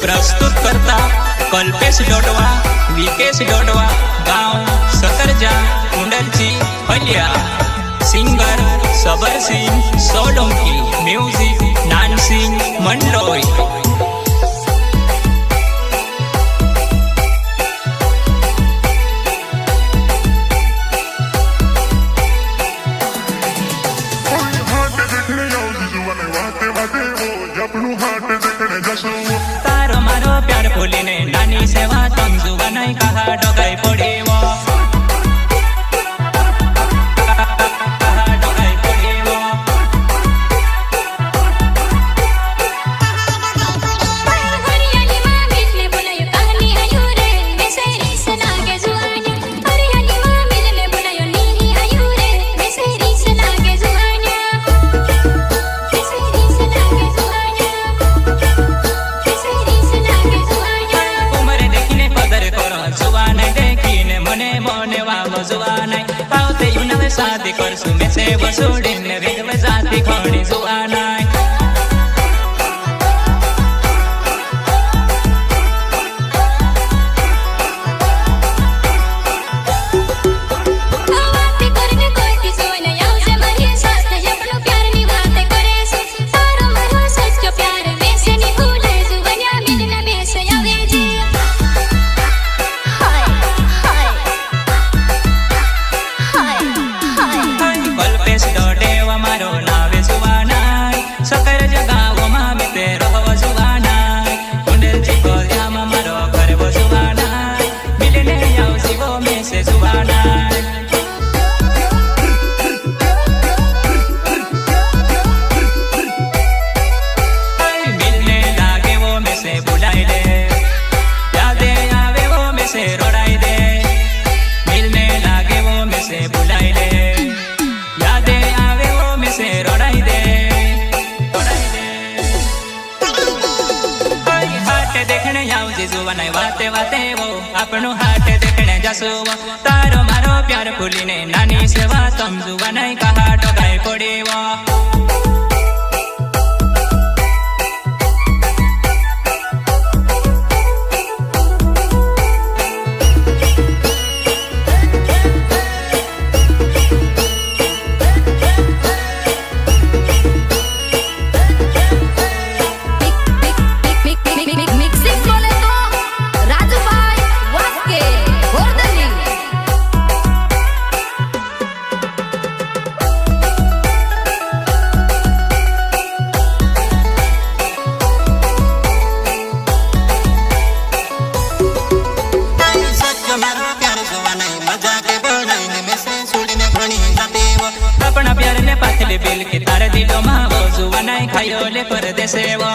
प्रस्तुत करता कल्पेश डोडवा, विकेश डोडवा, गांव सकरजा, कुंडलची फलिया। सिंगर सबर सिंह सोलंकी, म्यूजिक नानसिंह मंडलोई। तारो मारो प्यार फूलीने नानी सेवा समझुआ नहीं कहा डगाई पड़े वो शादी करसु में से बसोड़ीन विधव जाति खड़ी जुआना। वाते वाते वो अपनो हाथ देखने जसो तारो मारो प्यार फूलीने नानी सेवा समझुआ नहीं कहा डगाई पड़े वो। अपना प्यार ने पाथले बिल के तारे दिलो माँ वो जुआ नहीं खायो ले परदेसे वो।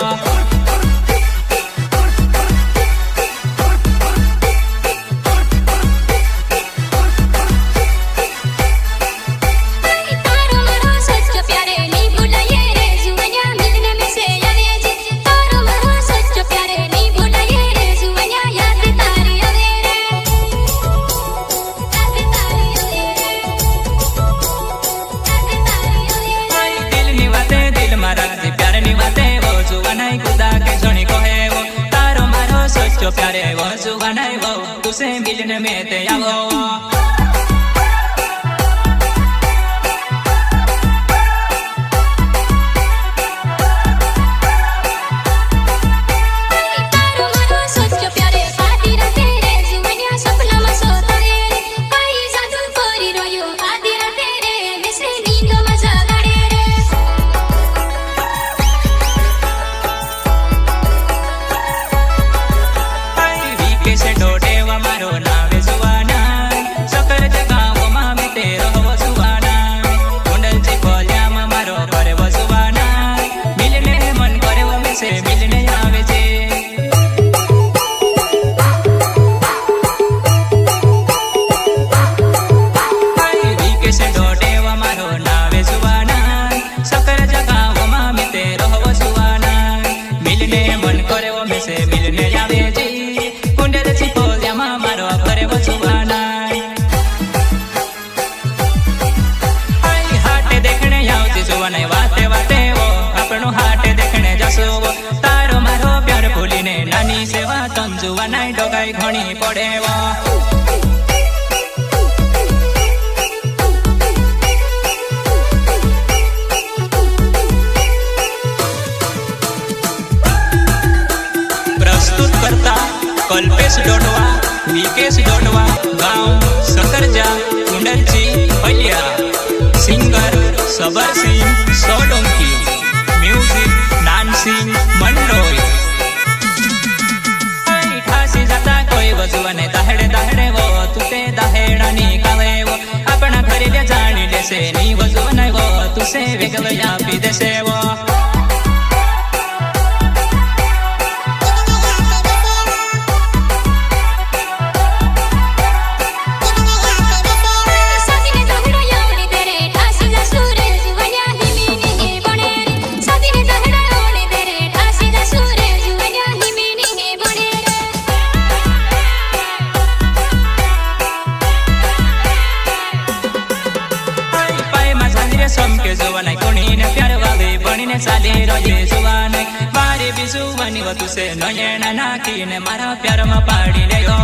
प्यारे वो जुआ नहीं वो तुसे मिलने में ते आओ। डोडे मारो नावे जुआना समजुवा नहीं डोगाई घणी पड़े वो प्रस्तुत करता कल्पेश डोडवा विकेश डोडवा गाँव सकरजा कुंडलची भैया सिंगर सबर सिंह सोलंकी म्यूजिक नानसिंह मंडोई ठासी जाता कोई वजुवा ने दाहडे दाहडे वो तुते दाहेड़ा नी कावे वो अपना घरी ले जाणी लेसे नी वजुवा नहीं वो तुसे वेगळ यापी देसे वो समके जुवा नहीं कोणी ने प्यार वाले बनी ने साले रोजे जुवा नहीं मारे भी जुवा नहीं वो तुसे नयना नाकी ने मारा प्यार में पाड़ी ले गो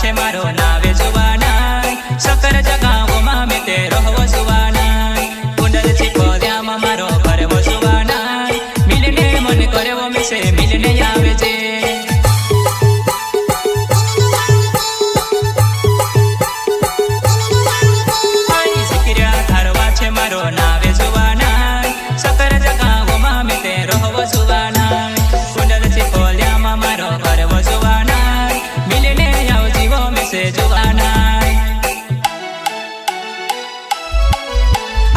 मारो नावे जुवाना सकर जगाओ मामे ते रहो जुवाना कुंडल चिपोद्या मारो करे वो जुवाना मिलने मन करे वो में से मिलने आवे जे सिकरिया धारवा छे मारो नावे जुवाना सकर जगाओ मामे ते रहो जुवाना कुंडल चिपोद्या मारो करे वो जुवाना मिलने से जुवाना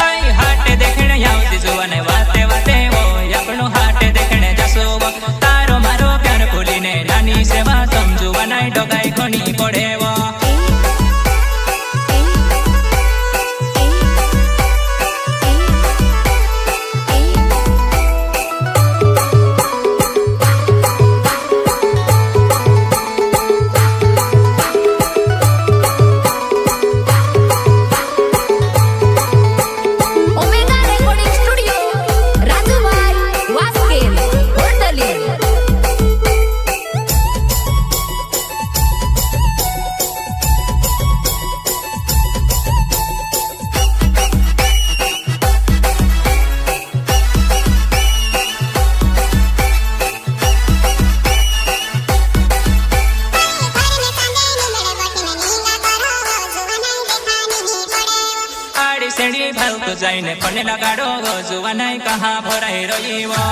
आई हाटे देखने यावती जुवाने वाते वाते वो अपनो हाटे देखने जसो वो तारो मारो प्यार भूली ने नानी से बात समझुवा नहीं डोगाई घणी पड़े वो सेड़ी भाव तो जाइने पने लगाड़ो जुवा नहीं कहाँ भराई रही वो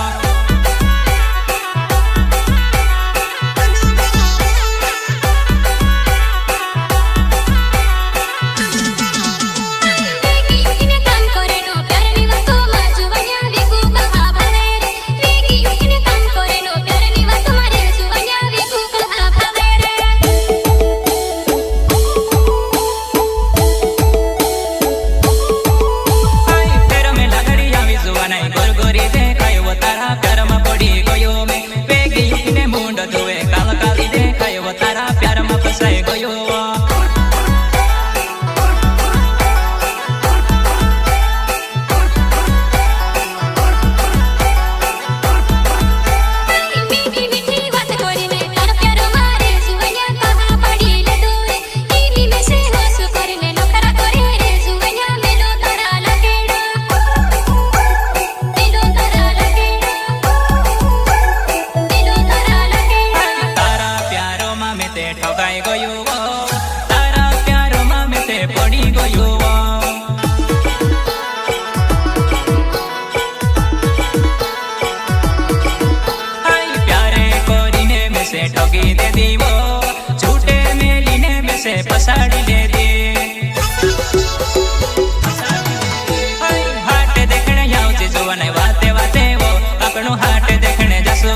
पसाड़ी ले दे हाट देखने जाओ जे जुवा नहीं वाते वाते वो अपनो हाट देखने जसो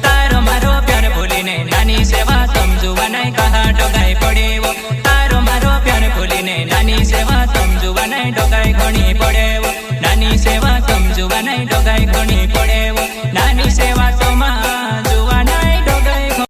तारो मारो प्यार भूली ने नानी से बात समझुवा नहीं कहा डोगाई पड़ी वो સમજવા નહીં ડોગાઈ ઘણી પડે નાની સેવા